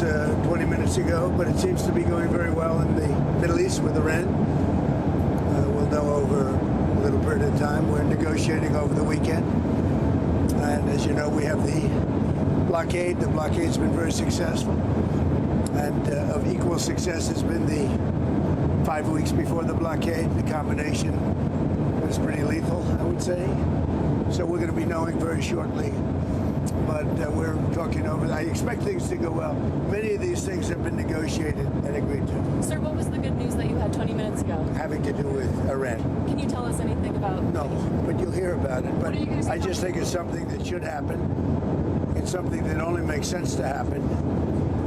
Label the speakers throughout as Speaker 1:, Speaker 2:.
Speaker 1: news 20 minutes ago, but it seems to be going very well in the Middle East with Iran. We'll know over a little period of time. We're negotiating over the weekend. And as you know, we have the blockade. The blockade's been very successful. And of equal success has been the 5 weeks before the blockade. The combination was pretty lethal, I would say. So we're going to be knowing very shortly. But we're talking over. I expect things to go well. Many of these things have been negotiated and agreed to.
Speaker 2: Sir, what was the good news that you had 20 minutes ago?
Speaker 1: Having to do with Iran.
Speaker 2: Can you tell us anything about?
Speaker 1: No, but you'll hear about it. But I just think it's something that should happen. It's something that only makes sense to happen.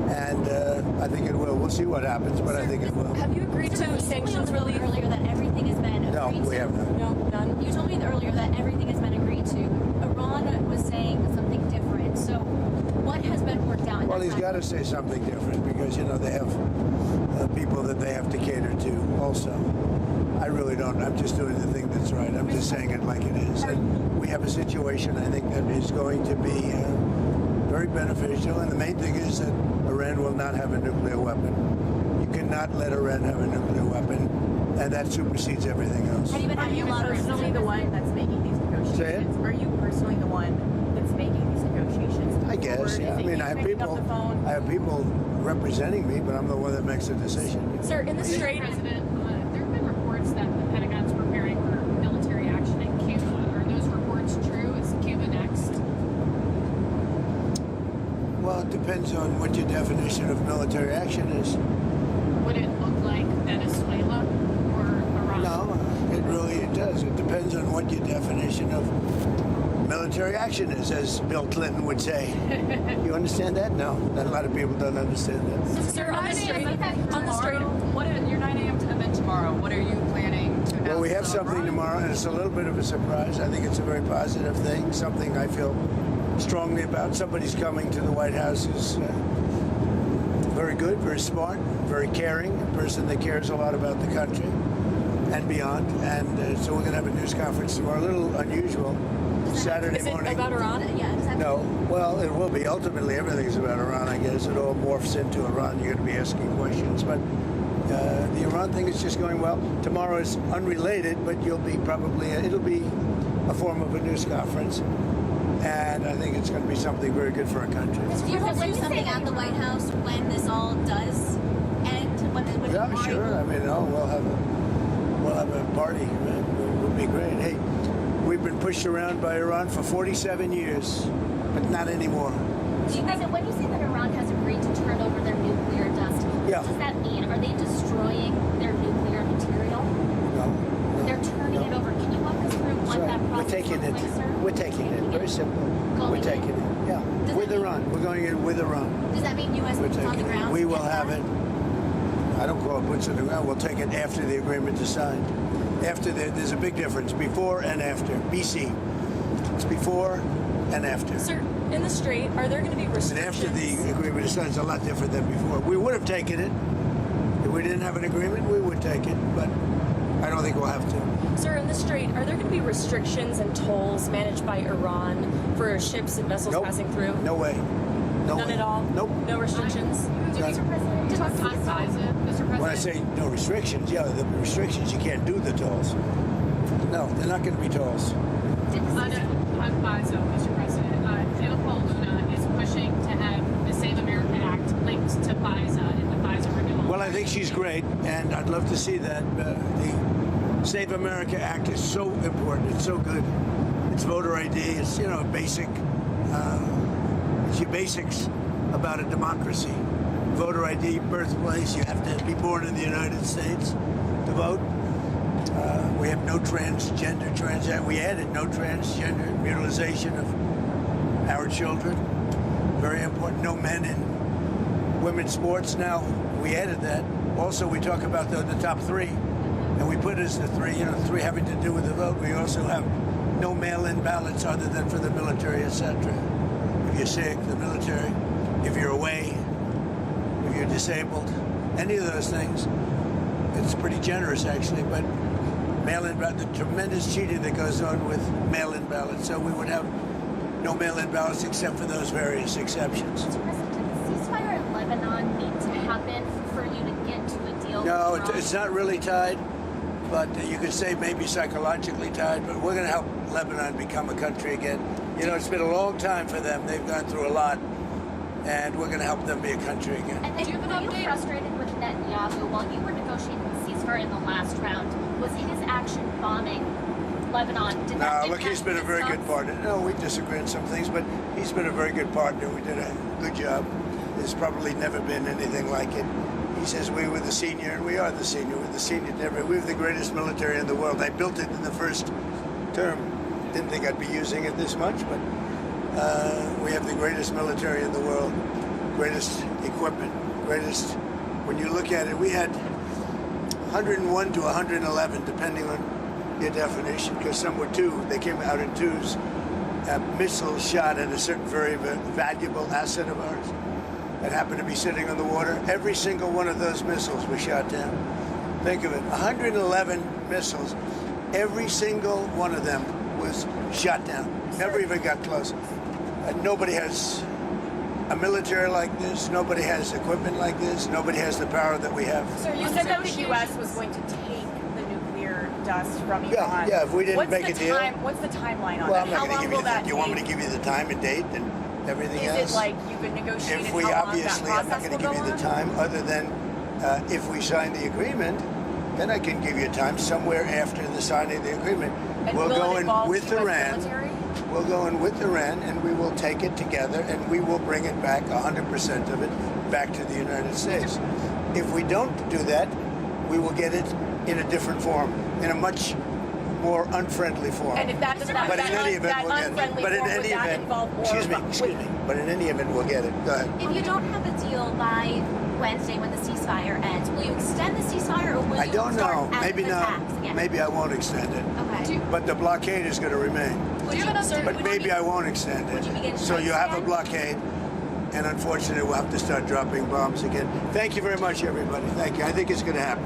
Speaker 1: And I think it will. We'll see what happens, but I think it will.
Speaker 2: Have you agreed to sanctions relief?
Speaker 3: Earlier that everything has been agreed to.
Speaker 1: No, we have not.
Speaker 2: No, none.
Speaker 3: You told me earlier that everything has been agreed to. Iran was saying something different. So what has been worked out?
Speaker 1: Well, he's got to say something different because, you know, they have people that they have to cater to also. I really don't. I'm just doing the thing that's right. I'm just saying it like it is. And we have a situation, I think, that is going to be very beneficial. And the main thing is that Iran will not have a nuclear weapon. You cannot let Iran have a nuclear weapon, and that supersedes everything else.
Speaker 3: Have you been having a lot of
Speaker 4: personally the one that's making these negotiations?
Speaker 1: Say it?
Speaker 4: Are you personally the one that's making these negotiations?
Speaker 1: I guess,
Speaker 4: Or
Speaker 1: yeah. I
Speaker 4: is it
Speaker 1: mean,
Speaker 4: you
Speaker 1: I have
Speaker 4: picking up
Speaker 1: people.
Speaker 4: the phone?
Speaker 1: I have people representing me, but I'm the one that makes the decision.
Speaker 2: Sir, in the
Speaker 5: Mr.
Speaker 2: Strait.
Speaker 5: President, there have been reports that the Pentagon's preparing for military action in Cuba. Are those reports true? Is Cuba next?
Speaker 1: Well, it depends on what your definition of military action is.
Speaker 5: Would it look like Venezuela or Iran?
Speaker 1: No, it does. It depends on what your definition of military action is, as Bill Clinton would say. You understand that? No, a lot of people don't understand that.
Speaker 2: Sir, on the Strait. On the Strait.
Speaker 4: What is your 9 a.m. event tomorrow? What are you planning to announce?
Speaker 1: Well, we have
Speaker 4: on
Speaker 1: something
Speaker 4: Iran?
Speaker 1: tomorrow, and it's a little bit of a surprise. I think it's a very positive thing, something I feel strongly about. Somebody's coming to the White House who's very good, very smart, very caring, a person that cares a lot about the country and beyond. And so we're going to have a news conference tomorrow, a little unusual, Saturday
Speaker 2: Is it
Speaker 1: morning.
Speaker 2: about Iran?
Speaker 3: Yeah, exactly.
Speaker 1: No, well, it will be. Ultimately, everything's about Iran, I guess. It all morphs into Iran. You're going to be asking questions. But the Iran thing is just going well. Tomorrow is unrelated, but you'll be probably, it'll be a form of a news conference. And I think it's going to be something very good for our country.
Speaker 3: Do you foresee something at the White House when this all does end? When
Speaker 1: Yeah,
Speaker 3: tomorrow-
Speaker 1: sure. I mean, we'll have a party. It would be great. Hey, we've been pushed around by Iran for 47 years, but not anymore.
Speaker 3: Do you guys, when you say that Iran has agreed to turn over their nuclear dust,
Speaker 1: Yeah.
Speaker 3: what does that mean? Are they destroying their nuclear material?
Speaker 1: No.
Speaker 3: They're turning it over. Can you walk us through what
Speaker 1: So
Speaker 3: that
Speaker 1: we're
Speaker 3: process
Speaker 1: taking
Speaker 3: looks
Speaker 1: it.
Speaker 3: like, sir?
Speaker 1: We're taking it. Very simple.
Speaker 3: Going
Speaker 1: We're taking
Speaker 3: in?
Speaker 1: it. Yeah.
Speaker 3: Does
Speaker 1: With
Speaker 3: that mean-
Speaker 1: Iran. We're going in with Iran.
Speaker 3: Does that mean U.S.
Speaker 1: We're
Speaker 3: boots on the
Speaker 1: taking it.
Speaker 3: ground?
Speaker 1: We
Speaker 3: to
Speaker 1: will
Speaker 3: get
Speaker 1: have
Speaker 3: that?
Speaker 1: it. I don't call it boots on the ground. We'll take it after the agreement is signed. After there's a big difference. Before and after. BC. It's before and after.
Speaker 2: Sir, in the Strait, are there going to be
Speaker 1: And
Speaker 2: restrictions?
Speaker 1: after the agreement is signed, it's a lot different than before. We would have taken it. If we didn't have an agreement, we would take it. But I don't think we'll have to.
Speaker 2: Sir, in the Strait, are there going to be restrictions and tolls managed by Iran for ships and vessels
Speaker 1: Nope.
Speaker 2: passing through?
Speaker 1: No way. No
Speaker 2: None
Speaker 1: way.
Speaker 2: at all?
Speaker 1: Nope.
Speaker 2: No restrictions?
Speaker 3: Mr. President,
Speaker 5: Talk to Pfizer, Mr. President.
Speaker 1: When I say no restrictions, yeah, the restrictions, you can't do the tolls. No, they're not going to be tolls.
Speaker 5: On Pfizer, Mr. President, Leopold Luna is pushing to have the Save America Act linked to Pfizer and the Pfizer renewal.
Speaker 1: Well, I think she's great, and I'd love to see that. The Save America Act is so important. It's so good. It's voter ID. It's, basic. It's your basics about a democracy. Voter ID, birthplace. You have to be born in the United States to vote. We have no transgender. We added no transgender mutilization of our children. Very important. No men in women's sports. Now, we added that. Also, we talk about the top three, and we put as the three, three having to do with the vote. We also have no mail-in ballots other than for the military, etc. If you're sick, the military. If you're away, if you're disabled, any of those things. It's pretty generous, actually, but mail-in ballot, the tremendous cheating that goes on with mail-in ballots. So we would have no mail-in ballots except for those various exceptions.
Speaker 3: Mr. President, did the ceasefire in Lebanon Lebanon need to happen for you to get to a deal?
Speaker 1: No,
Speaker 3: with Iran?
Speaker 1: it's not really tied, but you could say maybe psychologically tied, but we're going to help Lebanon become a country again. You know, it's been a long time for them. They've gone through a lot, and we're going to help them be a country again.
Speaker 3: And
Speaker 5: Do you have an
Speaker 3: were you
Speaker 5: update?
Speaker 3: frustrated with Netanyahu while you were negotiating the ceasefire in the last round? Was his action bombing Lebanon? Did that
Speaker 1: No, look, he's
Speaker 3: impact
Speaker 1: been a
Speaker 3: his
Speaker 1: very good
Speaker 3: thoughts?
Speaker 1: partner. No, we disagree on some things, but he's been a very good partner. We did a good job. There's probably never been anything like it. He says we were the senior, and we are the senior. We're the senior never. We have the greatest military in the world. I built it in the first term. Didn't think I'd be using it this much, but we have the greatest military in the world, greatest equipment, greatest. When you look at it, we had 101 to 111, depending on your definition, because some were two. They came out in twos. Missiles shot at a certain very valuable asset of ours that happened to be sitting on the water. Every single one of those missiles was shot down. Think of it, 111 missiles. Every single one of them was shot down. Never even got close. Nobody has a military like this. Nobody has equipment like this. Nobody has the power that we have.
Speaker 6: So you said that the U.S. was going to take the nuclear dust from Iran.
Speaker 1: Yeah, if we didn't
Speaker 6: What's
Speaker 1: make
Speaker 6: the
Speaker 1: a deal.
Speaker 6: What's the timeline on
Speaker 1: Well,
Speaker 6: that?
Speaker 1: I'm not
Speaker 6: How
Speaker 1: going to
Speaker 6: long
Speaker 1: give
Speaker 6: will
Speaker 1: you
Speaker 6: that
Speaker 1: the. Do you want me
Speaker 6: take?
Speaker 1: to give you the time and date and everything
Speaker 6: Is
Speaker 1: else?
Speaker 6: it like you've been negotiating
Speaker 1: If we
Speaker 6: how long that
Speaker 1: obviously, I'm not
Speaker 6: process
Speaker 1: going to
Speaker 6: will
Speaker 1: give
Speaker 6: go
Speaker 1: you the
Speaker 6: on?
Speaker 1: time, other than if we sign the agreement, then I can give you a time somewhere after the signing of the agreement.
Speaker 6: And
Speaker 1: We'll
Speaker 6: will
Speaker 1: go
Speaker 6: it
Speaker 1: in
Speaker 6: involve
Speaker 1: with
Speaker 6: US
Speaker 1: Iran.
Speaker 6: military?
Speaker 1: We'll go in with Iran, and we will take it together, and we will bring it back, 100% of it, back to the United States. If we don't do that, we will get it in a different form, in a much more unfriendly form.
Speaker 6: And if that doesn't
Speaker 1: But in any event,
Speaker 6: that
Speaker 1: we'll get it.
Speaker 6: unfriendly
Speaker 1: But in
Speaker 6: form, would
Speaker 1: any
Speaker 6: that
Speaker 1: event,
Speaker 6: involve more
Speaker 1: excuse me.
Speaker 6: with-
Speaker 1: But in any event, we'll get it. Go ahead.
Speaker 3: If you don't have a deal by Wednesday when the ceasefire ends, will you extend the ceasefire or will
Speaker 1: I
Speaker 3: you
Speaker 1: don't
Speaker 3: start
Speaker 1: know.
Speaker 3: active
Speaker 1: Maybe not.
Speaker 3: attacks again?
Speaker 1: Maybe I won't extend it.
Speaker 3: Okay.
Speaker 1: But the blockade is going to remain.
Speaker 2: Would you, sir,
Speaker 1: But
Speaker 2: would
Speaker 1: maybe
Speaker 2: you-
Speaker 1: I won't extend
Speaker 3: Would you begin
Speaker 1: it. So you
Speaker 3: strikes
Speaker 1: have a
Speaker 3: again?
Speaker 1: blockade, and unfortunately, we'll have to start dropping bombs again. Thank you very much, everybody. Thank you. I think it's going to happen.